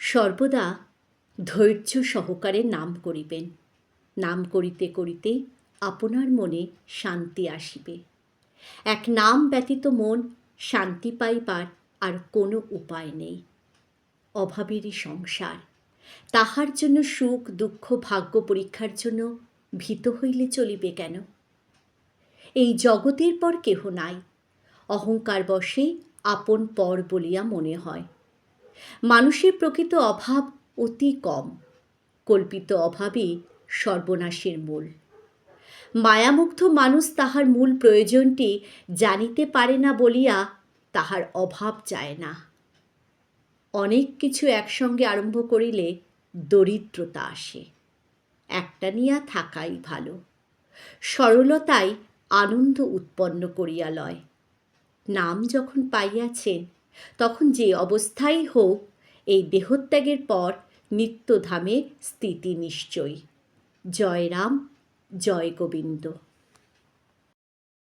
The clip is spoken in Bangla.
সর্বদা ধৈর্য সহকারে নাম করিবেন। নাম করিতে করিতে আপনার মনে শান্তি আসিবে। এক নাম ব্যতীত মন শান্তি পাইবার আর কোনো উপায় নেই। অভাবেরই সংসার, তাহার জন্য সুখ দুঃখ ভাগ্য পরীক্ষার জন্য ভীত হইলে চলিবে কেন? এই জগতের পর কেহ নাই, অহংকার বশে আপন পর বলিয়া মনে হয়। মানুষের প্রকৃত অভাব অতি কম, কল্পিত অভাবই সর্বনাশের মূল। মায়ামুগ্ধ মানুষ তাহার মূল প্রয়োজনটি জানিতে পারে না বলিয়া তাহার অভাব চায় না। অনেক কিছু একসঙ্গে আরম্ভ করিলে দরিদ্রতা আসে। একটা নিয়া থাকাই ভালো। সরলতাই আনন্দ উৎপন্ন করিয়া লয়। নাম যখন পাইয়াছেন তখন যে অবস্থাই হোক, এই দেহত্যাগের পর নিত্যধামে স্থিতি নিশ্চয়ই। জয় রাম, জয় গোবিন্দ।